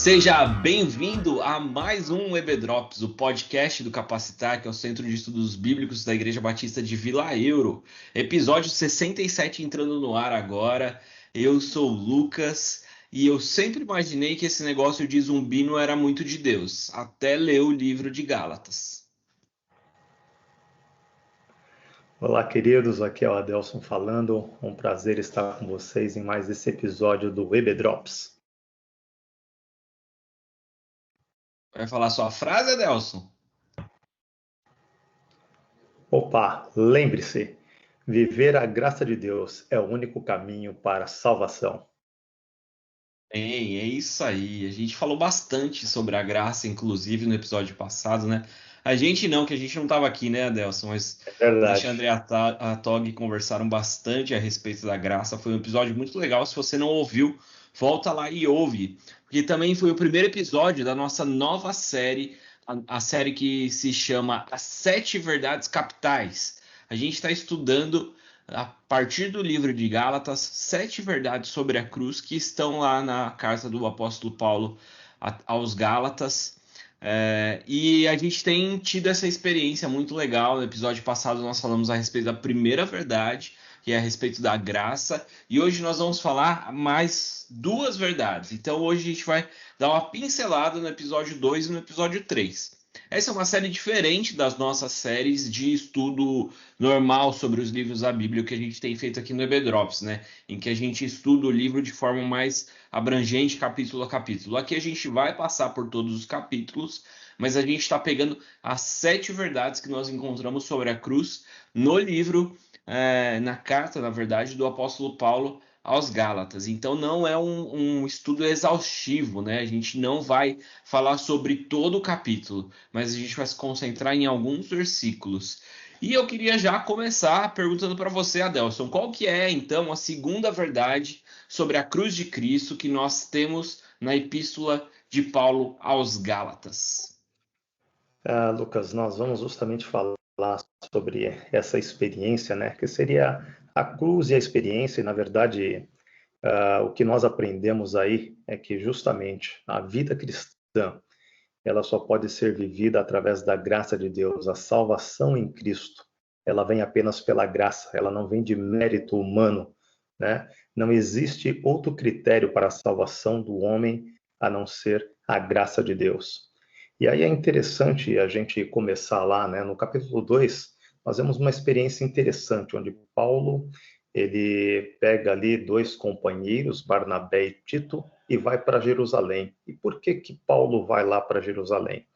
Seja bem-vindo a mais um EBDrops, o podcast do Capacitar, que é o Centro de Estudos Bíblicos da Igreja Batista de Vila Euro. Episódio 67 entrando no ar agora. Eu sou o Lucas e eu sempre imaginei que esse negócio de zumbi não era muito de Deus, até ler o livro de Gálatas. Olá, queridos, aqui é o Adelson falando. Um prazer estar com vocês em mais esse episódio do EBDrops. Vai falar sua frase, Adelson? Opa, lembre-se, viver a graça de Deus é o único caminho para a salvação. É isso aí. A gente falou bastante sobre a graça, inclusive, no episódio passado, né? A gente não estava aqui, né, Adelson? Mas É o verdade. Alexandre e a Tog conversaram bastante a respeito da graça. Foi um episódio muito legal. Se você não ouviu, volta lá e ouve. Porque também foi o primeiro episódio da nossa nova série, a série que se chama As Sete Verdades Capitais. A gente está estudando a partir do livro de Gálatas, 7 verdades sobre a cruz que estão lá na carta do apóstolo Paulo aos Gálatas. E a gente tem tido essa experiência muito legal. No episódio passado nós falamos a respeito da primeira verdade, que é a respeito da graça, e hoje nós vamos falar mais duas verdades. Então hoje a gente vai dar uma pincelada no episódio 2 e no episódio 3. Essa é uma série diferente das nossas séries de estudo normal sobre os livros da Bíblia que a gente tem feito aqui no EBDrops, né? Em que a gente estuda o livro de forma mais abrangente, capítulo a capítulo. Aqui a gente vai passar por todos os capítulos, mas a gente está pegando as 7 verdades que nós encontramos sobre a cruz no livro, na carta, na verdade, do apóstolo Paulo aos Gálatas. Então não é um estudo exaustivo, né? A gente não vai falar sobre todo o capítulo, mas a gente vai se concentrar em alguns versículos. E eu queria já começar perguntando para você, Adelson, qual que é, então, a segunda verdade sobre a cruz de Cristo que nós temos na epístola de Paulo aos Gálatas? Lucas, nós vamos justamente falar sobre essa experiência, né? Que seria a cruz e a experiência, e na verdade, o que nós aprendemos aí é que justamente a vida cristã ela só pode ser vivida através da graça de Deus. A salvação em Cristo, ela vem apenas pela graça, ela não vem de mérito humano, né? Não existe outro critério para a salvação do homem a não ser a graça de Deus. E aí é interessante a gente começar lá, né? No capítulo 2, nós vemos uma experiência interessante, onde Paulo, ele pega ali 2 companheiros, Barnabé e Tito, e vai para Jerusalém. E por que que Paulo vai lá para Jerusalém?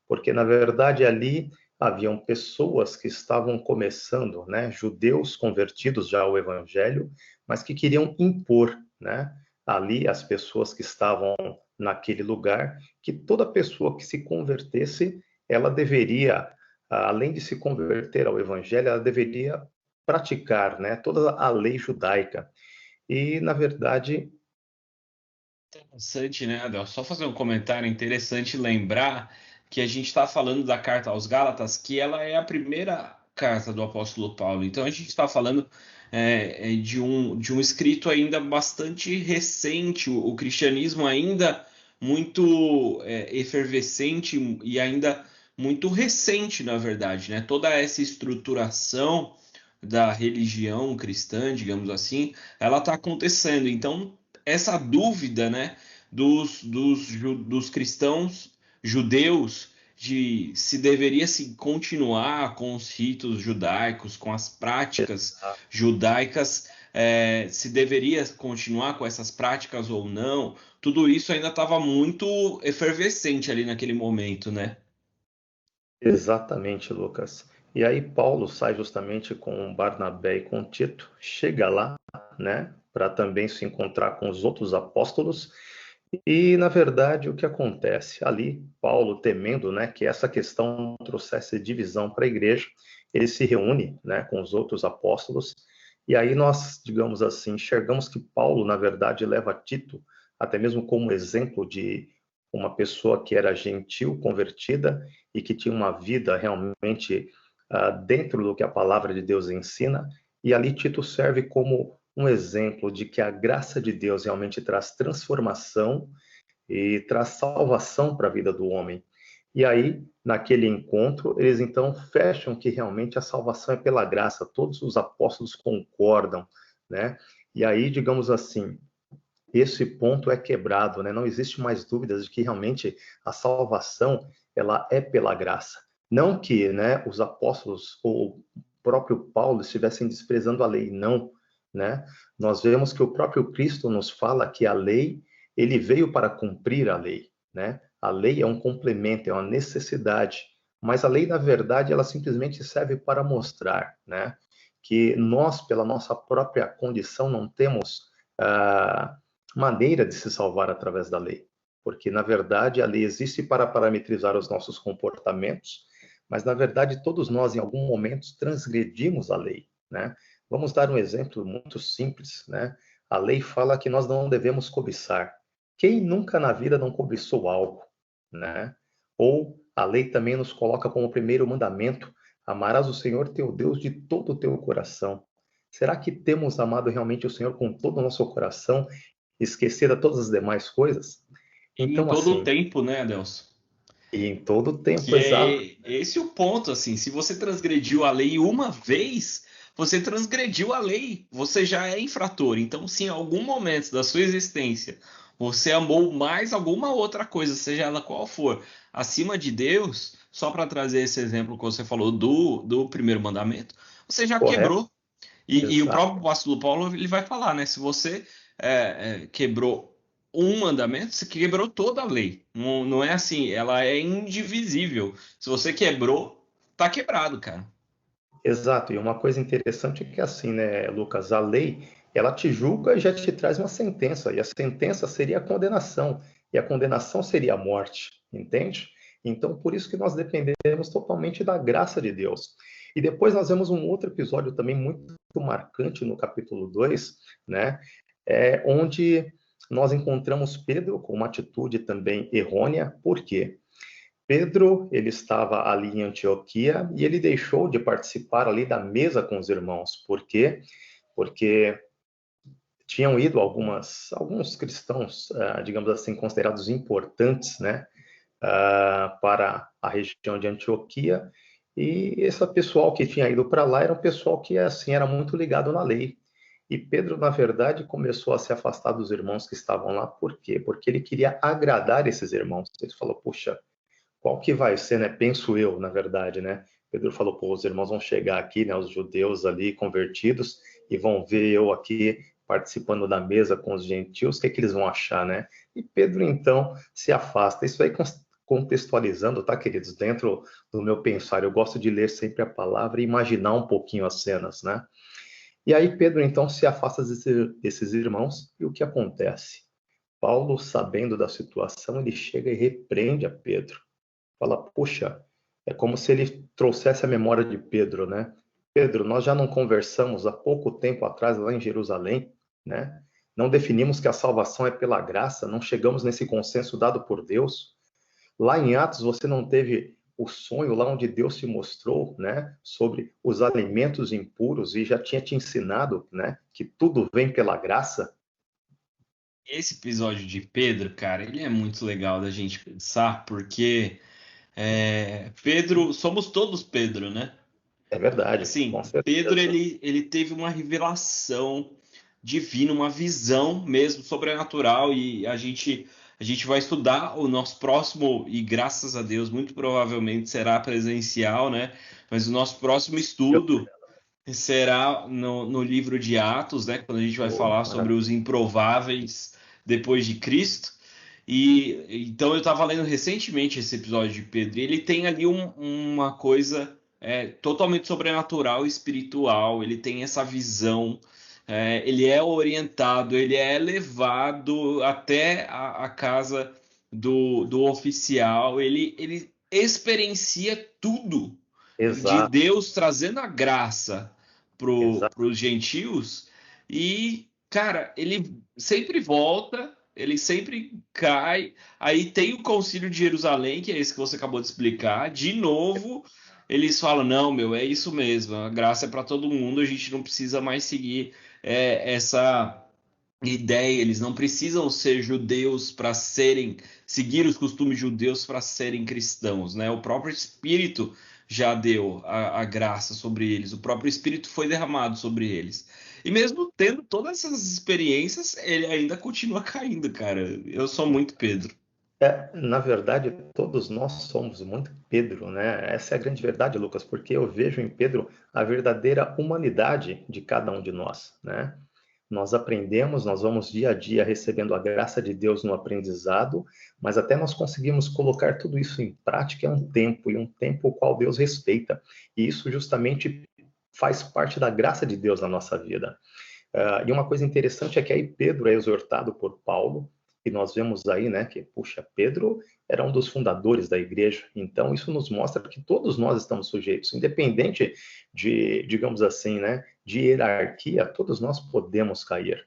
Porque, na verdade, ali haviam pessoas que estavam começando, né, judeus convertidos já ao evangelho, mas que queriam impor, né, ali as pessoas que estavam naquele lugar, que toda pessoa que se convertesse, ela deveria, além de se converter ao evangelho, ela deveria praticar, né, toda a lei judaica. E, na verdade, Interessante, né, Adel? Só fazer um comentário interessante lembrar que a gente está falando da carta aos Gálatas, que ela é a primeira carta do apóstolo Paulo. Então a gente está falando de um escrito ainda bastante recente, o cristianismo ainda muito efervescente e ainda muito recente, na verdade, né? Toda essa estruturação da religião cristã, digamos assim, ela está acontecendo. Então essa dúvida, né, dos cristãos judeus de se deveria se continuar com os ritos judaicos, com as práticas judaicas, se deveria continuar com essas práticas ou não, tudo isso ainda estava muito efervescente ali naquele momento, né? exatamente, Lucas. E aí Paulo sai justamente com Barnabé e com Tito, chega lá, né, para também se encontrar com os outros apóstolos. E na verdade o que acontece? Ali Paulo temendo, né, que essa questão trouxesse divisão para a igreja, ele se reúne, né, com os outros apóstolos. E aí nós, digamos assim, enxergamos que Paulo, na verdade, leva Tito até mesmo como exemplo de uma pessoa que era gentil, convertida e que tinha uma vida realmente dentro do que a palavra de Deus ensina. E ali Tito serve como um exemplo de que a graça de Deus realmente traz transformação e traz salvação para a vida do homem. E aí, naquele encontro, eles então fecham que realmente a salvação é pela graça. Todos os apóstolos concordam, né? E aí, digamos assim, esse ponto é quebrado, né? Não existe mais dúvidas de que realmente a salvação ela é pela graça. Não que, né, os apóstolos ou o próprio Paulo estivessem desprezando a lei, não, né? Nós vemos que o próprio Cristo nos fala que a lei, ele veio para cumprir a lei, né? A lei é um complemento, é uma necessidade, mas a lei, na verdade, ela simplesmente serve para mostrar, né, que nós, pela nossa própria condição, não temos maneira de se salvar através da lei, porque na verdade a lei existe para parametrizar os nossos comportamentos, mas na verdade todos nós em algum momento transgredimos a lei, né? Vamos dar um exemplo muito simples, né? A lei fala que nós não devemos cobiçar. Quem nunca na vida não cobiçou algo, né? Ou a lei também nos coloca como primeiro mandamento: amarás o Senhor teu Deus de todo o teu coração. Será que temos amado realmente o Senhor com todo o nosso coração, esquecida todas as demais coisas? E em Então, todo o assim, tempo, né, Adelson? e em todo o tempo, Que exato, é esse o ponto, assim, se você transgrediu a lei uma vez, você transgrediu a lei, você já é infrator. Então, se em algum momento da sua existência você amou mais alguma outra coisa, seja ela qual for, acima de Deus, só para trazer esse exemplo que você falou do primeiro mandamento, você já correto, quebrou. E o próprio exato, apóstolo Paulo ele vai falar, né? Se você quebrou um mandamento, você quebrou toda a lei. Não, não é assim, ela é indivisível. Se você quebrou, tá quebrado, cara. exato. E uma coisa interessante é que assim, né, Lucas, a lei, ela te julga e já te traz uma sentença, e a sentença seria a condenação, e a condenação seria a morte, entende? Então, por isso que nós dependemos totalmente da graça de Deus. E depois nós vemos um outro episódio também muito marcante no capítulo 2, né, onde nós encontramos Pedro com uma atitude também errônea. Por quê? Pedro, ele estava ali em Antioquia e ele deixou de participar ali da mesa com os irmãos. Por quê? Porque tinham ido alguns cristãos, digamos assim, considerados importantes, né, para a região de Antioquia, e esse pessoal que tinha ido para lá era um pessoal que, assim, era muito ligado na lei. E Pedro, na verdade, começou a se afastar dos irmãos que estavam lá. Por quê? Porque ele queria agradar esses irmãos. Ele falou, puxa, qual que vai ser, né? Penso eu, na verdade, né? Pedro falou, pô, os irmãos vão chegar aqui, né? Os judeus ali convertidos e vão ver eu aqui participando da mesa com os gentios, o que é que eles vão achar, né? E Pedro então se afasta. Isso aí contextualizando, tá, queridos? Dentro do meu pensar, eu gosto de ler sempre a palavra e imaginar um pouquinho as cenas, né? E aí Pedro então se afasta desses irmãos e o que acontece? Paulo, sabendo da situação, ele chega e repreende a Pedro. Fala, puxa, é como se ele trouxesse a memória de Pedro, né? Pedro, nós já não conversamos há pouco tempo atrás lá em Jerusalém, né? Não definimos que a salvação é pela graça, não chegamos nesse consenso dado por Deus. Lá em Atos você não teve o sonho lá onde Deus te mostrou, né, sobre os alimentos impuros e já tinha te ensinado, né, que tudo vem pela graça? Esse episódio de Pedro, cara, ele é muito legal da gente pensar, porque Pedro, somos todos Pedro, né? É verdade, com Assim, Pedro certeza. ele teve uma revelação divina, uma visão mesmo sobrenatural e a gente vai estudar o nosso próximo e graças a Deus muito provavelmente será presencial, né? Mas o nosso próximo estudo será no livro de Atos, né? Quando a gente vai Oh, falar sobre os maravilha. improváveis depois de Cristo. E então eu estava lendo recentemente esse episódio de Pedro. E ele tem ali uma coisa totalmente sobrenatural e espiritual. Ele tem essa visão. Ele é orientado, ele é levado até a casa do oficial. Ele experiencia tudo de Exato, Deus trazendo a graça exato. para os gentios. E, cara, ele sempre volta, ele sempre cai. Aí tem o Concílio de Jerusalém, que é esse que você acabou de explicar. De novo, eles falam: não, meu, é isso mesmo, a graça é para todo mundo, a gente não precisa mais seguir essa. ideia, eles não precisam ser judeus para seguir os costumes judeus para serem cristãos, né? O próprio Espírito já deu a graça sobre eles, o próprio Espírito foi derramado sobre eles. E mesmo tendo todas essas experiências, ele ainda continua caindo, cara. Eu sou muito Pedro. Na verdade, todos nós somos muito Pedro, né? Essa é a grande verdade, Lucas, porque eu vejo em Pedro a verdadeira humanidade de cada um de nós, né? Nós aprendemos, nós vamos dia a dia recebendo a graça de Deus no aprendizado, mas até nós conseguimos colocar tudo isso em prática é um tempo, e um tempo o qual Deus respeita. E isso justamente faz parte da graça de Deus na nossa vida. E uma coisa interessante é que aí Pedro é exortado por Paulo, e nós vemos aí, né, que, puxa, Pedro era um dos fundadores da igreja, então isso nos mostra que todos nós estamos sujeitos, independente de, digamos assim, né, de hierarquia, todos nós podemos cair.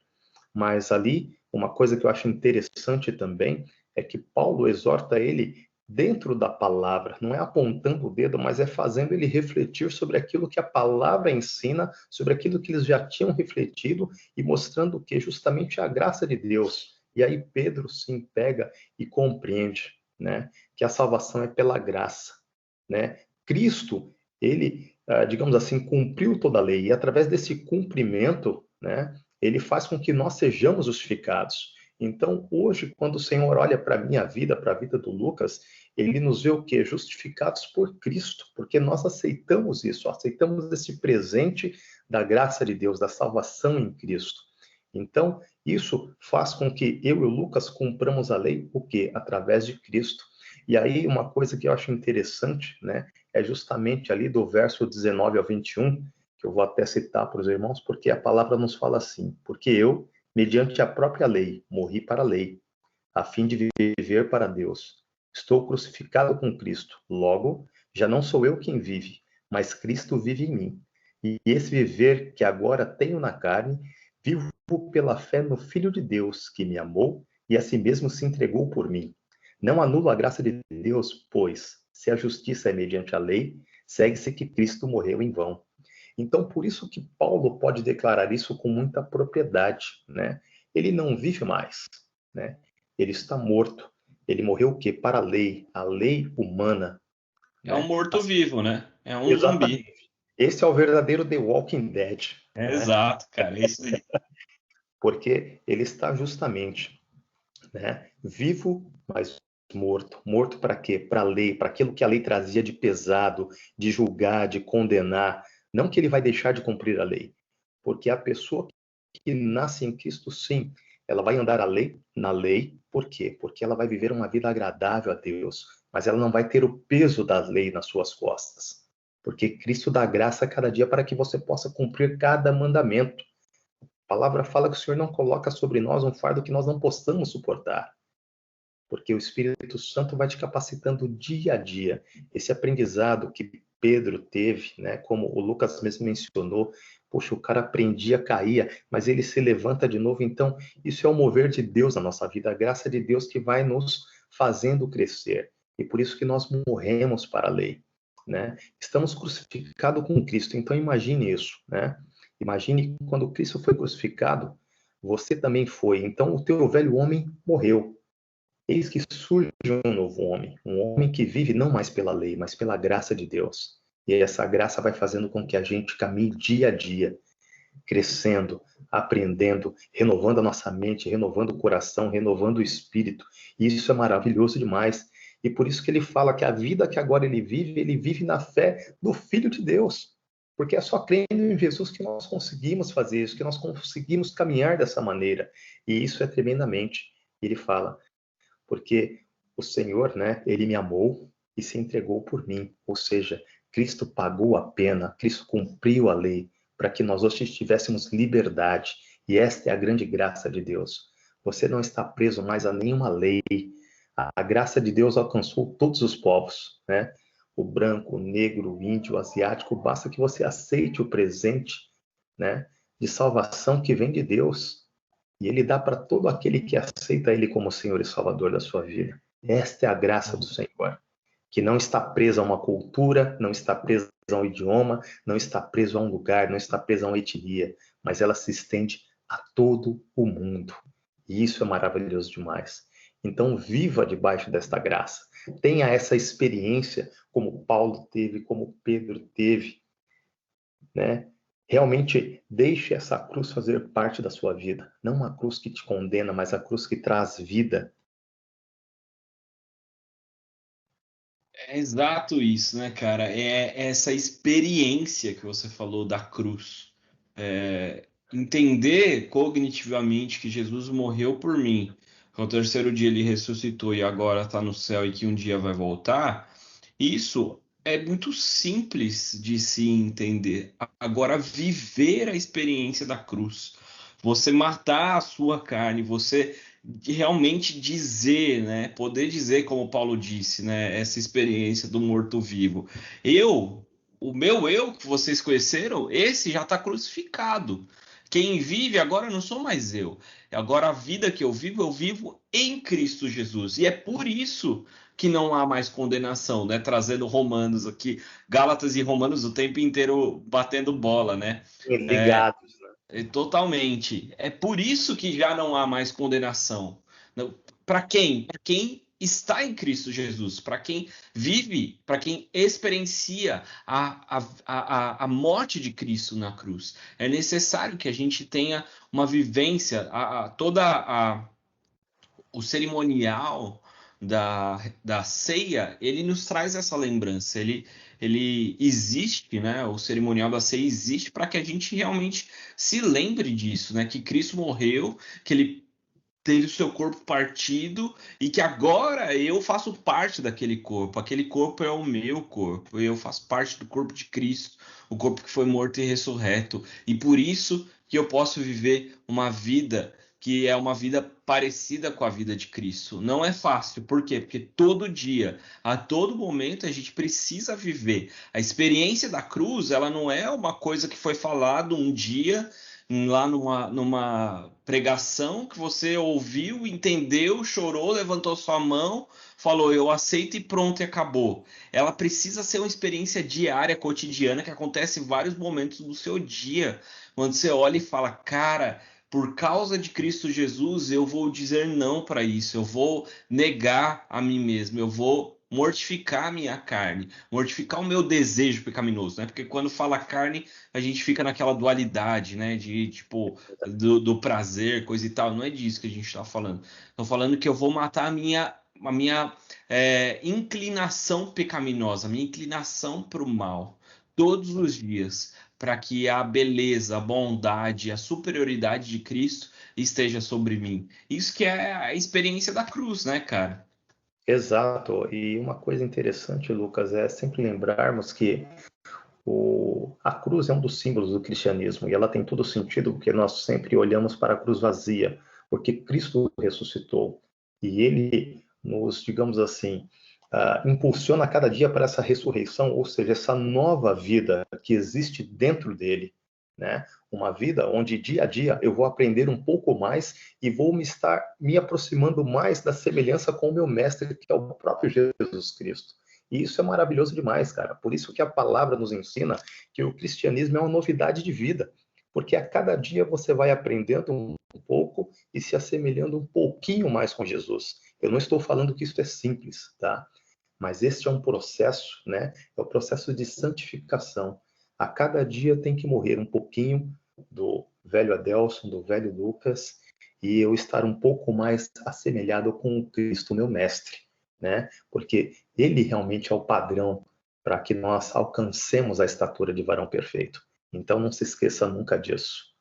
Mas ali, uma coisa que eu acho interessante também é que Paulo exorta ele dentro da palavra, não é apontando o dedo, mas é fazendo ele refletir sobre aquilo que a palavra ensina, sobre aquilo que eles já tinham refletido e mostrando que justamente a graça de Deus. E aí Pedro se pega e compreende, né, que a salvação é pela graça, né? Cristo, ele, digamos assim, cumpriu toda a lei e através desse cumprimento, né, ele faz com que nós sejamos justificados. Então, hoje, quando o Senhor olha para a minha vida, para a vida do Lucas, ele nos vê o quê? Justificados por Cristo, porque nós aceitamos isso, aceitamos esse presente da graça de Deus, da salvação em Cristo. Então, isso faz com que eu e o Lucas cumpramos a lei, o quê? Através de Cristo. E aí, uma coisa que eu acho interessante, né, é justamente ali do verso 19 ao 21, que eu vou até citar para os irmãos, porque a palavra nos fala assim: porque eu, mediante a própria lei, morri para a lei, a fim de viver para Deus. Estou crucificado com Cristo. Logo, já não sou eu quem vive, mas Cristo vive em mim. E esse viver que agora tenho na carne, vivo pela fé no Filho de Deus, que me amou e a si mesmo se entregou por mim. Não anulo a graça de Deus, pois, se a justiça é mediante a lei, segue-se que Cristo morreu em vão. Então, por isso que Paulo pode declarar isso com muita propriedade, né? Ele não vive mais, né? Ele está morto. Ele morreu o quê? Para a lei humana, É um né? morto-vivo, né? É um zumbi. Exatamente. Esse é o verdadeiro The Walking Dead, É né? exato, cara, é isso aí. Porque ele está justamente, né, vivo, mas morto. Morto para quê? Para a lei, para aquilo que a lei trazia de pesado, de julgar, de condenar. Não que ele vai deixar de cumprir a lei, porque a pessoa que nasce em Cristo, sim, ela vai andar na lei, por quê? Porque ela vai viver uma vida agradável a Deus, mas ela não vai ter o peso da lei nas suas costas. Porque Cristo dá graça a cada dia para que você possa cumprir cada mandamento. A palavra fala que o Senhor não coloca sobre nós um fardo que nós não possamos suportar, porque o Espírito Santo vai te capacitando dia a dia. Esse aprendizado que Pedro teve, né, como o Lucas mesmo mencionou, poxa, o cara aprendia, caía, mas ele se levanta de novo. Então, isso é o mover de Deus na nossa vida, a graça de Deus que vai nos fazendo crescer. E por isso que nós morremos para a lei, né? Estamos crucificados com Cristo. Então, imagine isso, né? Imagine quando Cristo foi crucificado, você também foi. Então, o teu velho homem morreu. Eis que surge um novo homem, um homem que vive não mais pela lei, mas pela graça de Deus. E essa graça vai fazendo com que a gente caminhe dia a dia, crescendo, aprendendo, renovando a nossa mente, renovando o coração, renovando o espírito. E isso é maravilhoso demais. E por isso que ele fala que a vida que agora ele vive na fé do Filho de Deus. Porque é só crendo em Jesus que nós conseguimos fazer isso, que nós conseguimos caminhar dessa maneira. E isso é tremendamente. Ele fala, porque o Senhor, né, ele me amou e se entregou por mim. Ou seja, Cristo pagou a pena, Cristo cumpriu a lei para que nós hoje tivéssemos liberdade. E esta é a grande graça de Deus. Você não está preso mais a nenhuma lei. A graça de Deus alcançou todos os povos, né? O branco, o negro, o índio, o asiático, basta que você aceite o presente, né, de salvação que vem de Deus. E ele dá para todo aquele que aceita ele como Senhor e Salvador da sua vida. Esta é a graça do Senhor, que não está presa a uma cultura, não está presa a um idioma, não está preso a um lugar, não está presa a uma etnia, mas ela se estende a todo o mundo. E isso é maravilhoso demais. Então, viva debaixo desta graça. Tenha essa experiência como Paulo teve, como Pedro teve, né? Realmente deixe essa cruz fazer parte da sua vida. Não uma cruz que te condena, mas a cruz que traz vida. É exato isso, né, cara? É essa experiência que você falou da cruz. Entender cognitivamente que Jesus morreu por mim, que ao terceiro dia ele ressuscitou e agora está no céu e que um dia vai voltar, isso é muito simples de se entender. Agora, viver a experiência da cruz, você matar a sua carne, você realmente dizer, né? Poder dizer, como Paulo disse, né? Essa experiência do morto-vivo. O meu eu que vocês conheceram, esse já está crucificado. Quem vive agora não sou mais eu. Agora a vida que eu vivo em Cristo Jesus. E é por isso que não há mais condenação, né? Trazendo Romanos aqui, Gálatas e Romanos o tempo inteiro batendo bola, né? Ligados, né? Totalmente. É por isso que já não há mais condenação. Para quem? Para quem está em Cristo Jesus, para quem vive, para quem experiencia a morte de Cristo na cruz. É necessário que a gente tenha uma vivência, o cerimonial da ceia, ele nos traz essa lembrança. Ele existe, né? O cerimonial da ceia existe para que a gente realmente se lembre disso, né? Que Cristo morreu, que ele teve o seu corpo partido e que agora eu faço parte daquele corpo. Aquele corpo é o meu corpo. Eu faço parte do corpo de Cristo, o corpo que foi morto e ressurreto. E por isso que eu posso viver uma vida que é uma vida parecida com a vida de Cristo. Não é fácil. Por quê? Porque todo dia, a todo momento, a gente precisa viver. A experiência da cruz, ela não é uma coisa que foi falado um dia lá numa pregação que você ouviu, entendeu, chorou, levantou sua mão, falou, eu aceito e pronto, e acabou. Ela precisa ser uma experiência diária, cotidiana, que acontece em vários momentos do seu dia, quando você olha e fala, cara, por causa de Cristo Jesus, eu vou dizer não para isso, eu vou negar a mim mesmo, eu vou mortificar a minha carne, mortificar o meu desejo pecaminoso, né? Porque quando fala carne, a gente fica naquela dualidade, né? De tipo, do prazer, coisa e tal. Não é disso que a gente está falando. Estou falando que eu vou matar a minha inclinação pecaminosa, a minha inclinação para o mal, todos os dias, para que a beleza, a bondade, a superioridade de Cristo esteja sobre mim. Isso que é a experiência da cruz, né, cara? Exato. E uma coisa interessante, Lucas, é sempre lembrarmos que a cruz é um dos símbolos do cristianismo e ela tem todo sentido porque nós sempre olhamos para a cruz vazia, porque Cristo ressuscitou e ele nos, digamos assim, impulsiona cada dia para essa ressurreição, ou seja, essa nova vida que existe dentro dele, né? Uma vida onde dia a dia eu vou aprender um pouco mais e vou me aproximando mais da semelhança com o meu mestre, que é o próprio Jesus Cristo. E isso é maravilhoso demais, cara. Por isso que a palavra nos ensina que o cristianismo é uma novidade de vida. Porque a cada dia você vai aprendendo um pouco e se assemelhando um pouquinho mais com Jesus. Eu não estou falando que isso é simples, tá? Mas este é um processo, né? É o processo de santificação. A cada dia tem que morrer um pouquinho do velho Adelson, do velho Lucas, e eu estar um pouco mais assemelhado com o Cristo, meu mestre, né? Porque ele realmente é o padrão para que nós alcancemos a estatura de varão perfeito. Então não se esqueça nunca disso.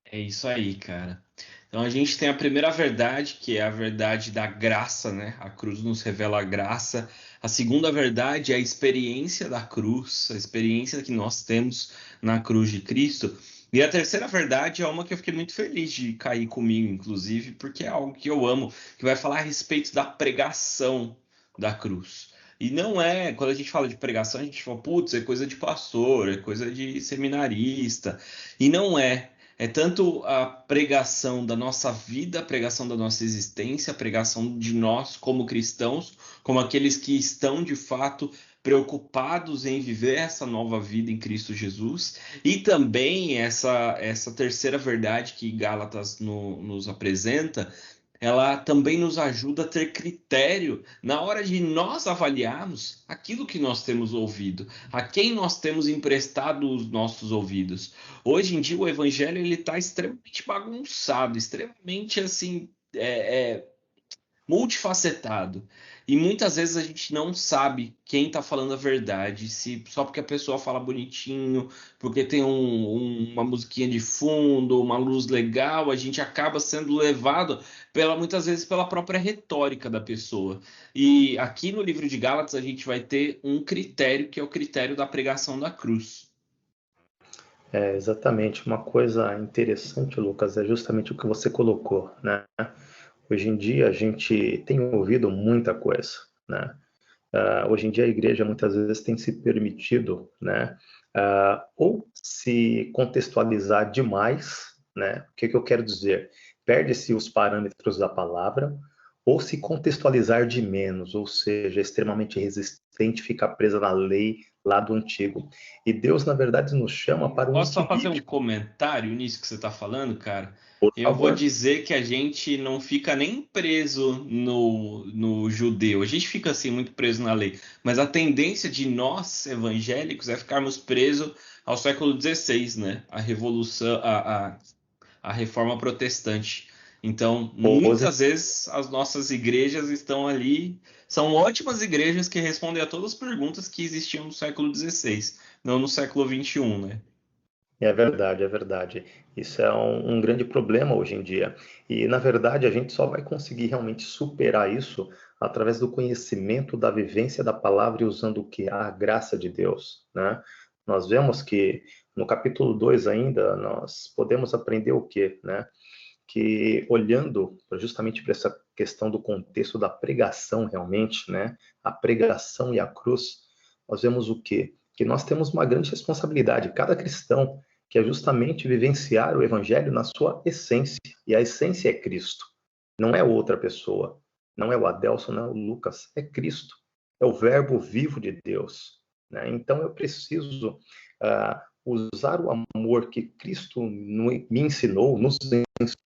É isso aí, cara. Então a gente tem a primeira verdade, que é a verdade da graça, né? A cruz nos revela a graça. A segunda verdade é a experiência da cruz, a experiência que nós temos na cruz de Cristo. E a terceira verdade é uma que eu fiquei muito feliz de cair comigo, inclusive, porque é algo que eu amo, que vai falar a respeito da pregação da cruz. E não é, quando a gente fala de pregação, a gente fala, putz, é coisa de pastor, é coisa de seminarista. E não é. É tanto a pregação da nossa vida, a pregação da nossa existência, a pregação de nós como cristãos, como aqueles que estão de fato preocupados em viver essa nova vida em Cristo Jesus, e também essa terceira verdade que Gálatas nos apresenta, ela também nos ajuda a ter critério na hora de nós avaliarmos aquilo que nós temos ouvido, a quem nós temos emprestado os nossos ouvidos. Hoje em dia o evangelho ele está extremamente bagunçado, extremamente assim multifacetado. E muitas vezes a gente não sabe quem está falando a verdade, se só porque a pessoa fala bonitinho, porque tem uma musiquinha de fundo, uma luz legal, a gente acaba sendo levado muitas vezes pela própria retórica da pessoa. E aqui no livro de Gálatas a gente vai ter um critério que é o critério da pregação da cruz. Exatamente. Uma coisa interessante, Lucas, é justamente o que você colocou, né? Hoje em dia a gente tem ouvido muita coisa, né? Hoje em dia a igreja muitas vezes tem se permitido, né? Ou se contextualizar demais, né? O que eu quero dizer? Perde-se os parâmetros da palavra, ou se contextualizar de menos, ou seja, extremamente resistente, ficar presa na lei lá do antigo. E Deus, na verdade, nos chama para um Posso só fazer um equilíbrio. comentário nisso que você está falando, cara? Por Eu vou favor. dizer que a gente não fica nem preso no judeu, a gente fica assim muito preso na lei, mas a tendência de nós evangélicos é ficarmos presos ao século XVI, né? A revolução, a reforma protestante. Então, muitas vezes as nossas igrejas estão ali, são ótimas igrejas que respondem a todas as perguntas que existiam no século XVI, não no século XXI, né? É verdade, é verdade. Isso é um grande problema hoje em dia. E, na verdade, a gente só vai conseguir realmente superar isso através do conhecimento da vivência da palavra e usando o que? A graça de Deus, né? Nós vemos que no capítulo 2 ainda, nós podemos aprender o quê, né? Que olhando justamente para essa questão do contexto da pregação realmente, né? A pregação e a cruz, nós vemos o quê? Que nós temos uma grande responsabilidade, cada cristão, que é justamente vivenciar o evangelho na sua essência. E a essência é Cristo, não é outra pessoa, não é o Adelson, não é o Lucas, é Cristo, é o verbo vivo de Deus, né? Então eu preciso usar o amor que Cristo me ensinou, nos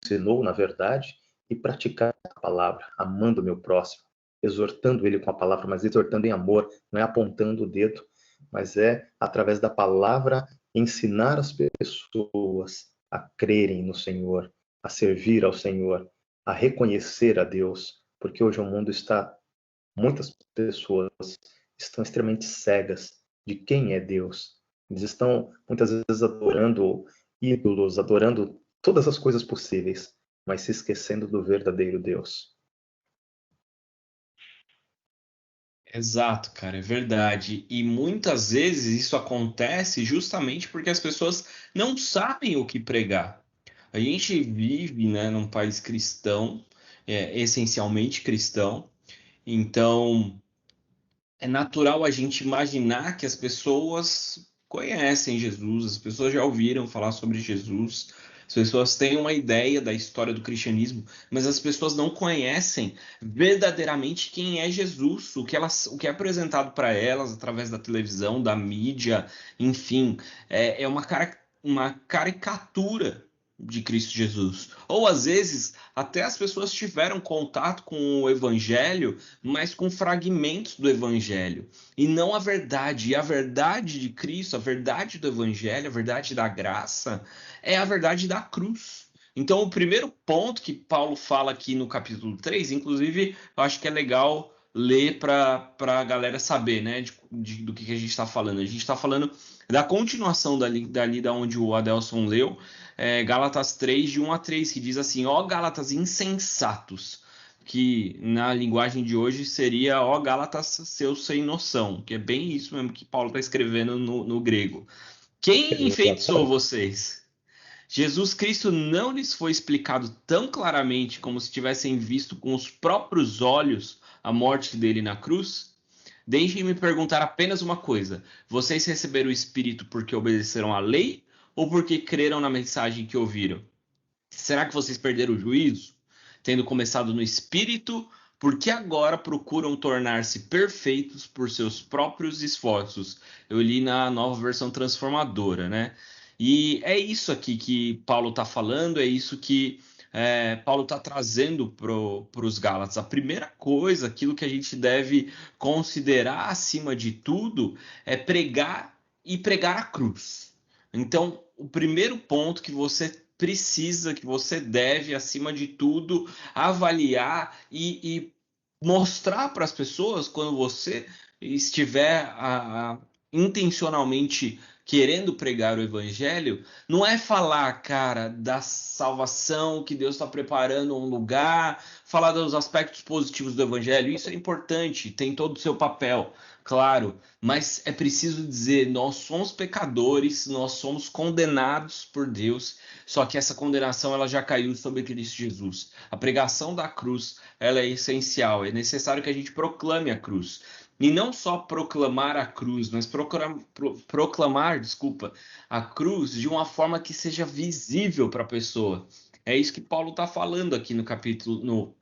ensinou, na verdade, e praticar a palavra, amando o meu próximo, exortando ele com a palavra, mas exortando em amor, não é apontando o dedo, mas é através da palavra ensinar as pessoas a crerem no Senhor, a servir ao Senhor, a reconhecer a Deus, porque hoje o mundo está, muitas pessoas estão extremamente cegas de quem é Deus. Eles estão muitas vezes adorando ídolos, adorando todas as coisas possíveis, mas se esquecendo do verdadeiro Deus. Exato, cara, é verdade. E muitas vezes isso acontece justamente porque as pessoas não sabem o que pregar. A gente vive, né, num país cristão, essencialmente cristão, então é natural a gente imaginar que as pessoas conhecem Jesus, as pessoas já ouviram falar sobre Jesus, as pessoas têm uma ideia da história do cristianismo, mas as pessoas não conhecem verdadeiramente quem é Jesus, o que é apresentado para elas através da televisão, da mídia, enfim, é uma caricatura de Cristo Jesus. Ou às vezes até as pessoas tiveram contato com o evangelho, mas com fragmentos do evangelho e não a verdade. E a verdade de Cristo, a verdade do evangelho, a verdade da graça é a verdade da cruz. Então, o primeiro ponto que Paulo fala aqui no capítulo 3, inclusive, eu acho que é legal ler para a galera saber, né, do que a gente está falando. A gente está falando da continuação dali da onde o Adelson leu, Gálatas 3, de 1 a 3, que diz assim: ó Gálatas insensatos, que na linguagem de hoje seria ó Gálatas seus sem noção, que é bem isso mesmo que Paulo está escrevendo no grego. Quem enfeitiçou Exatamente. vocês? Jesus Cristo não lhes foi explicado tão claramente como se tivessem visto com os próprios olhos a morte dele na cruz? Deixem-me perguntar apenas uma coisa: vocês receberam o Espírito porque obedeceram à lei ou porque creram na mensagem que ouviram? Será que vocês perderam o juízo, tendo começado no Espírito porque agora procuram tornar-se perfeitos por seus próprios esforços. Eu li na Nova Versão Transformadora, né? E é isso aqui que Paulo está falando, é isso que Paulo está trazendo para os Gálatas. A primeira coisa, aquilo que a gente deve considerar acima de tudo, é pregar e pregar a cruz. Então, o primeiro ponto que você precisa, que você deve, acima de tudo, avaliar e mostrar para as pessoas quando você estiver intencionalmente querendo pregar o evangelho, não é falar, cara, da salvação, que Deus está preparando um lugar, falar dos aspectos positivos do evangelho. Isso é importante, tem todo o seu papel, claro, mas é preciso dizer, nós somos pecadores, nós somos condenados por Deus, só que essa condenação ela já caiu sobre Cristo Jesus. A pregação da cruz ela é essencial, é necessário que a gente proclame a cruz. E não só proclamar a cruz, mas proclamar, desculpa, a cruz de uma forma que seja visível para a pessoa. É isso que Paulo está falando aqui no capítulo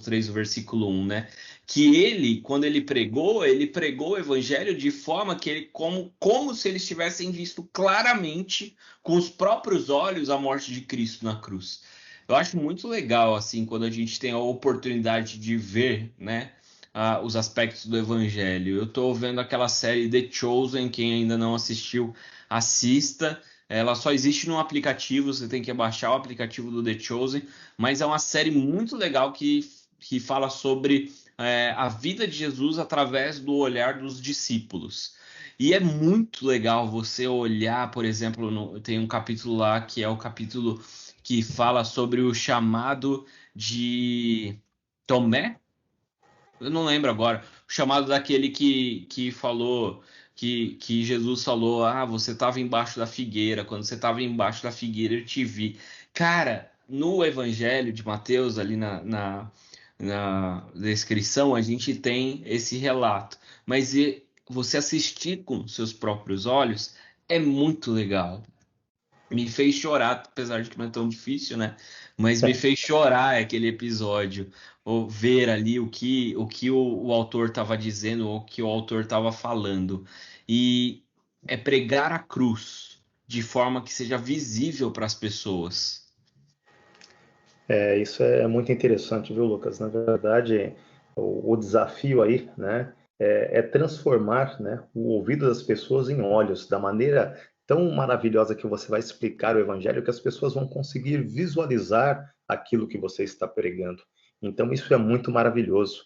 3, versículo 1, né? Que ele, quando ele pregou o evangelho de forma que ele, como se eles tivessem visto claramente, com os próprios olhos, a morte de Cristo na cruz. Eu acho muito legal, assim, quando a gente tem a oportunidade de ver, né? Os aspectos do evangelho. Eu estou vendo aquela série The Chosen, quem ainda não assistiu, assista. Ela só existe no aplicativo, você tem que baixar o aplicativo do The Chosen, mas é uma série muito legal que fala sobre a vida de Jesus através do olhar dos discípulos. E é muito legal você olhar, por exemplo, tem um capítulo lá que é o capítulo que fala sobre o chamado de Tomé. Eu não lembro agora, o chamado daquele que falou, que Jesus falou, você estava embaixo da figueira, quando você estava embaixo da figueira eu te vi. Cara, no Evangelho de Mateus, ali na descrição, a gente tem esse relato, mas você assistir com seus próprios olhos é muito legal. Me fez chorar, apesar de que não é tão difícil, né? Mas me fez chorar aquele episódio, ou ver ali o autor estava dizendo, ou o que o autor estava falando. E é pregar a cruz de forma que seja visível para as pessoas. Isso é muito interessante, viu, Lucas? Na verdade, o desafio aí, né, é transformar, né, o ouvido das pessoas em olhos, da maneira tão maravilhosa que você vai explicar o evangelho, que as pessoas vão conseguir visualizar aquilo que você está pregando. Então, isso é muito maravilhoso.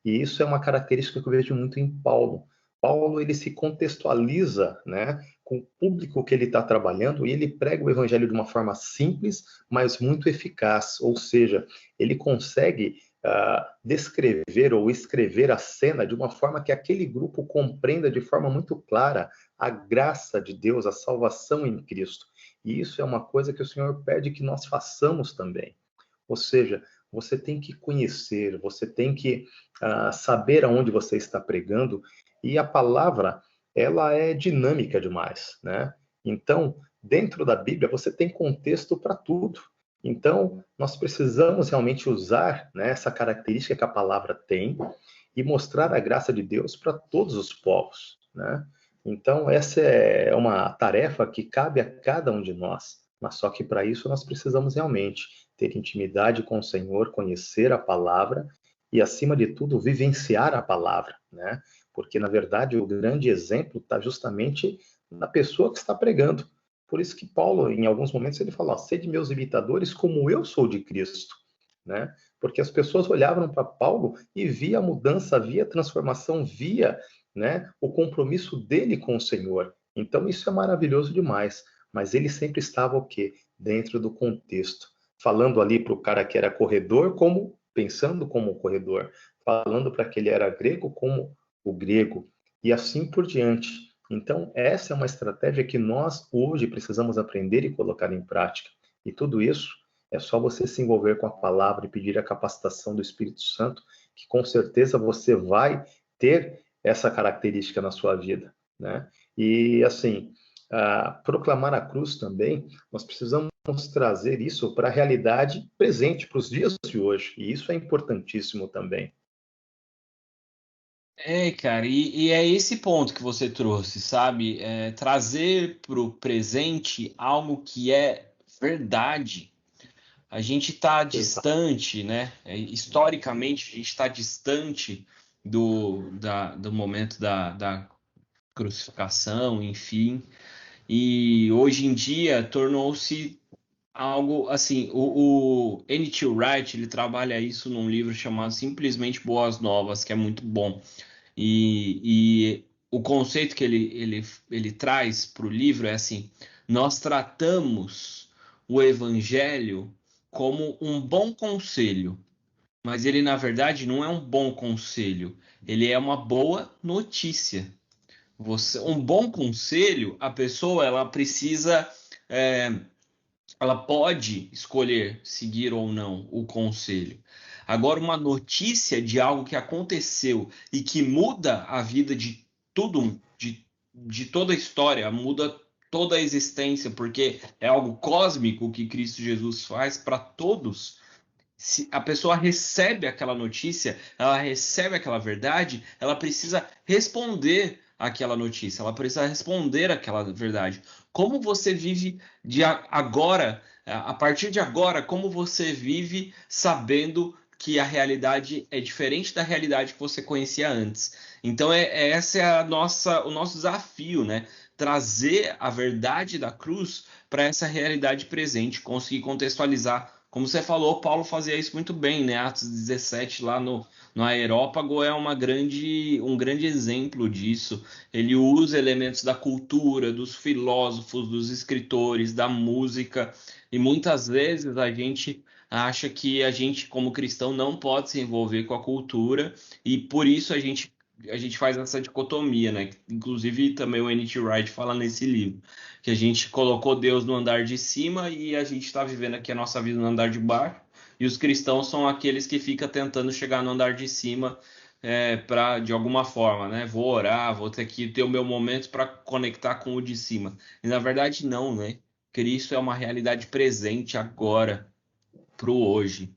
E isso é uma característica que eu vejo muito em Paulo. Paulo, ele se contextualiza, né, com o público que ele está trabalhando e ele prega o evangelho de uma forma simples, mas muito eficaz. Ou seja, ele consegue descrever ou escrever a cena de uma forma que aquele grupo compreenda de forma muito clara a graça de Deus, a salvação em Cristo. E isso é uma coisa que o Senhor pede que nós façamos também. Ou seja, você tem que conhecer, você tem que saber aonde você está pregando, e a palavra, ela é dinâmica demais, né? Então, dentro da Bíblia, você tem contexto para tudo. Então, nós precisamos realmente usar, né, essa característica que a palavra tem e mostrar a graça de Deus para todos os povos, né? Então, essa é uma tarefa que cabe a cada um de nós. Mas só que para isso nós precisamos realmente ter intimidade com o Senhor, conhecer a palavra e, acima de tudo, vivenciar a palavra, né? Porque, na verdade, o grande exemplo está justamente na pessoa que está pregando. Por isso que Paulo, em alguns momentos, ele fala, sede meus imitadores como eu sou de Cristo, né? Porque as pessoas olhavam para Paulo e via a mudança, via a transformação, via, né, o compromisso dele com o Senhor. Então, isso é maravilhoso demais. Mas ele sempre estava o quê? Dentro do contexto. Falando ali para o cara que era corredor, pensando como corredor. Falando para aquele que era grego, como o grego. E assim por diante. Então, essa é uma estratégia que nós hoje precisamos aprender e colocar em prática. E tudo isso é só você se envolver com a palavra e pedir a capacitação do Espírito Santo, que com certeza você vai ter essa característica na sua vida, né? E assim, proclamar a cruz também, nós precisamos trazer isso para a realidade presente, para os dias de hoje. E isso é importantíssimo também. Cara, e é esse ponto que você trouxe, sabe? Trazer para o presente algo que é verdade. A gente está Exato. distante, né? Historicamente, a gente está distante do momento da crucificação, enfim. E hoje em dia tornou-se algo assim. O N.T. Wright ele trabalha isso num livro chamado Simplesmente Boas Novas, que é muito bom. E o conceito que ele traz para o livro é assim: nós tratamos o evangelho como um bom conselho, mas ele, na verdade, não é um bom conselho, ele é uma boa notícia. Um bom conselho, a pessoa ela precisa, é, ela pode escolher seguir ou não o conselho. Agora, uma notícia de algo que aconteceu e que muda a vida de tudo, de toda a história, muda toda a existência, porque é algo cósmico que Cristo Jesus faz para todos. Se a pessoa recebe aquela notícia, ela recebe aquela verdade, ela precisa responder àquela notícia, ela precisa responder àquela verdade. Como você vive de agora, a partir de agora, como você vive sabendo que a realidade é diferente da realidade que você conhecia antes? Então, essa é o nosso desafio, né? Trazer a verdade da cruz para essa realidade presente, conseguir contextualizar. Como você falou, Paulo fazia isso muito bem, né? Atos 17, lá no Areópago, é um grande exemplo disso. Ele usa elementos da cultura, dos filósofos, dos escritores, da música, e muitas vezes a gente acha que a gente, como cristão, não pode se envolver com a cultura, e por isso a gente faz essa dicotomia, né? Inclusive também o N.T. Wright fala nesse livro, que a gente colocou Deus no andar de cima e a gente está vivendo aqui a nossa vida no andar de baixo, e os cristãos são aqueles que ficam tentando chegar no andar de cima de alguma forma, né? Vou orar, vou ter que ter o meu momento para conectar com o de cima. E na verdade não, né? Cristo é uma realidade presente agora, pro hoje.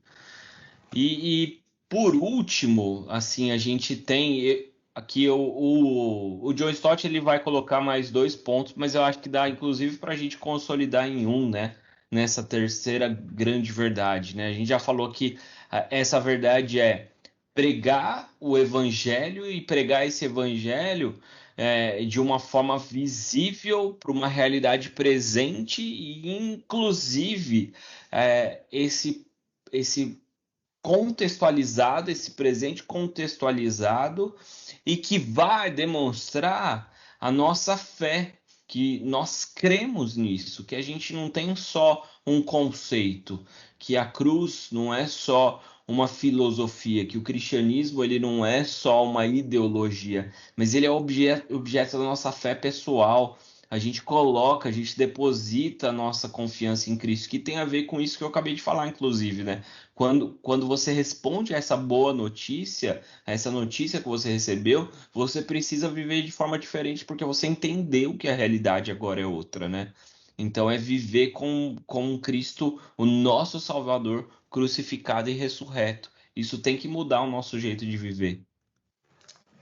E por último, assim, a gente tem aqui o John Stott ele vai colocar mais dois pontos, mas eu acho que dá inclusive para a gente consolidar em um, né? Nessa terceira grande verdade, né? A gente já falou que essa verdade é pregar o evangelho e pregar esse evangelho de uma forma visível para uma realidade presente e inclusive esse contextualizado, esse presente contextualizado e que vai demonstrar a nossa fé, que nós cremos nisso, que a gente não tem só um conceito, que a cruz não é só uma filosofia, que o cristianismo ele não é só uma ideologia, mas ele é objeto da nossa fé pessoal. A gente coloca, a gente deposita a nossa confiança em Cristo, que tem a ver com isso que eu acabei de falar, inclusive, né? Quando você responde a essa boa notícia, a essa notícia que você recebeu, você precisa viver de forma diferente porque você entendeu que a realidade agora é outra, né? Então é viver com Cristo, o nosso Salvador, crucificado e ressurreto. Isso tem que mudar o nosso jeito de viver.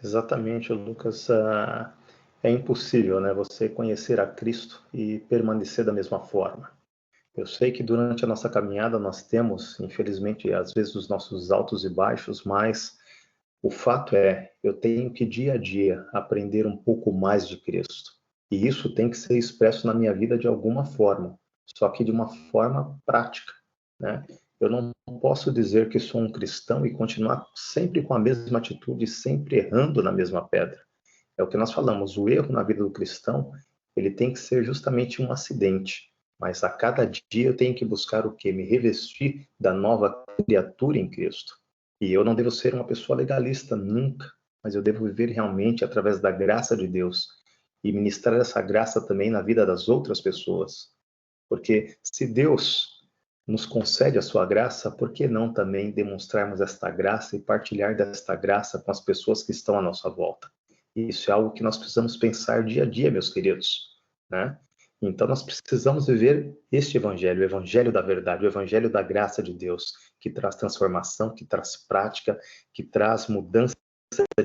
Exatamente, Lucas. É impossível, né, você conhecer a Cristo e permanecer da mesma forma. Eu sei que durante a nossa caminhada nós temos, infelizmente, às vezes os nossos altos e baixos, mas o fato é, eu tenho que dia a dia aprender um pouco mais de Cristo. E isso tem que ser expresso na minha vida de alguma forma, só que de uma forma prática, né? Eu não posso dizer que sou um cristão e continuar sempre com a mesma atitude, sempre errando na mesma pedra. É o que nós falamos, o erro na vida do cristão, ele tem que ser justamente um acidente. Mas a cada dia eu tenho que buscar o quê? Me revestir da nova criatura em Cristo. E eu não devo ser uma pessoa legalista nunca, mas eu devo viver realmente através da graça de Deus e ministrar essa graça também na vida das outras pessoas. Porque se Deus nos concede a sua graça, por que não também demonstrarmos esta graça e partilhar desta graça com as pessoas que estão à nossa volta? Isso é algo que nós precisamos pensar dia a dia, meus queridos, né? Então nós precisamos viver este evangelho, o evangelho da verdade, o evangelho da graça de Deus, que traz transformação, que traz prática, que traz mudança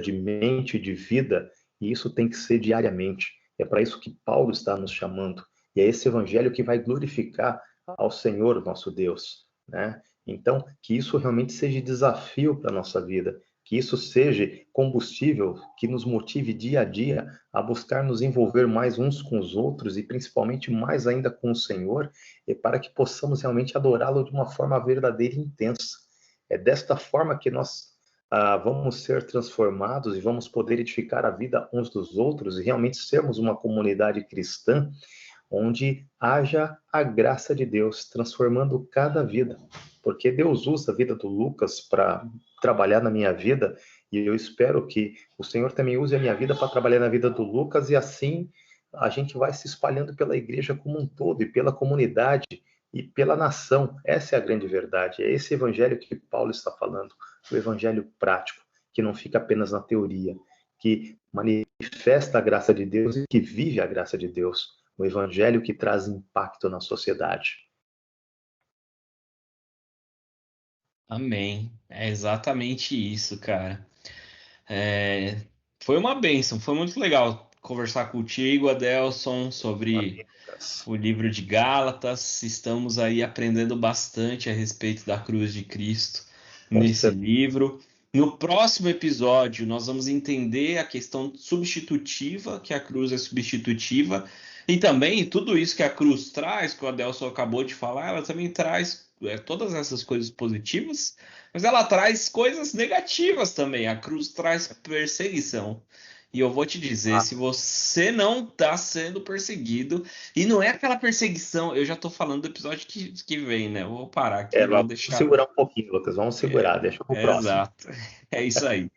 de mente e de vida, e isso tem que ser diariamente. É para isso que Paulo está nos chamando. E é esse evangelho que vai glorificar ao Senhor, nosso Deus, né? Então, que isso realmente seja desafio para a nossa vida, que isso seja combustível que nos motive dia a dia a buscar nos envolver mais uns com os outros e principalmente mais ainda com o Senhor, e para que possamos realmente adorá-lo de uma forma verdadeira e intensa. É desta forma que nós vamos ser transformados e vamos poder edificar a vida uns dos outros e realmente sermos uma comunidade cristã onde haja a graça de Deus transformando cada vida. Porque Deus usa a vida do Lucas para trabalhar na minha vida e eu espero que o Senhor também use a minha vida para trabalhar na vida do Lucas e assim a gente vai se espalhando pela igreja como um todo e pela comunidade e pela nação. Essa é a grande verdade. É esse evangelho que Paulo está falando, o evangelho prático, que não fica apenas na teoria, que manifesta a graça de Deus e que vive a graça de Deus. O evangelho que traz impacto na sociedade. Amém. É exatamente isso, cara. É, Foi uma bênção, foi muito legal conversar contigo, Adelson, sobre Amém, Lucas. o livro de Gálatas. Estamos aí aprendendo bastante a respeito da cruz de Cristo Com nesse certeza. livro. No próximo episódio, nós vamos entender a questão substitutiva, que a cruz é substitutiva, e também tudo isso que a cruz traz, que o Adelson acabou de falar, ela também traz todas essas coisas positivas, mas ela traz coisas negativas também. A cruz traz perseguição. E eu vou te dizer, se você não está sendo perseguido, e não é aquela perseguição, eu já tô falando do episódio que vem, né? Eu vou parar aqui, vou Vamos deixar. segurar um pouquinho, Lucas. Vamos segurar, deixa pro próximo. Exato. É isso aí.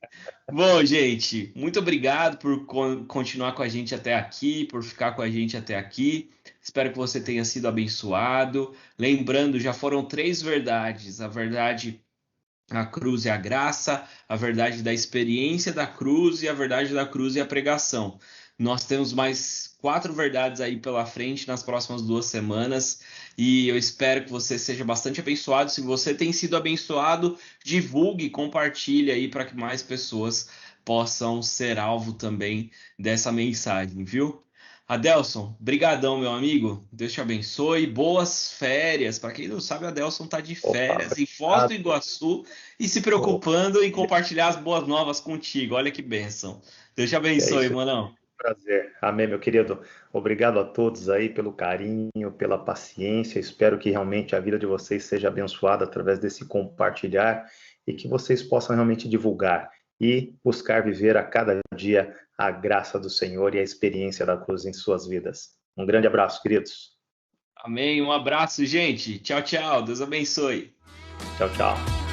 Bom, gente, muito obrigado por continuar com a gente até aqui, por ficar com a gente até aqui. Espero que você tenha sido abençoado. Lembrando, já foram 3 verdades: a verdade, a cruz e a graça, a verdade da experiência da cruz e a verdade da cruz e a pregação. Nós temos mais 4 verdades aí pela frente nas próximas 2 semanas e eu espero que você seja bastante abençoado. Se você tem sido abençoado, divulgue, compartilhe aí para que mais pessoas possam ser alvo também dessa mensagem, viu? Adelson, brigadão, meu amigo. Deus te abençoe. Boas férias. Para quem não sabe, Adelson está de Opa, férias em Foz do obrigado. Iguaçu e se Oh, preocupando em compartilhar as boas novas contigo. Olha que bênção. Deus te é abençoe, isso. manão. Prazer. Amém, meu querido. Obrigado a todos aí pelo carinho, pela paciência. Espero que realmente a vida de vocês seja abençoada através desse compartilhar e que vocês possam realmente divulgar e buscar viver a cada dia a graça do Senhor e a experiência da cruz em suas vidas. Um grande abraço, queridos. Amém. Um abraço, gente. Tchau, tchau. Deus abençoe. Tchau, tchau.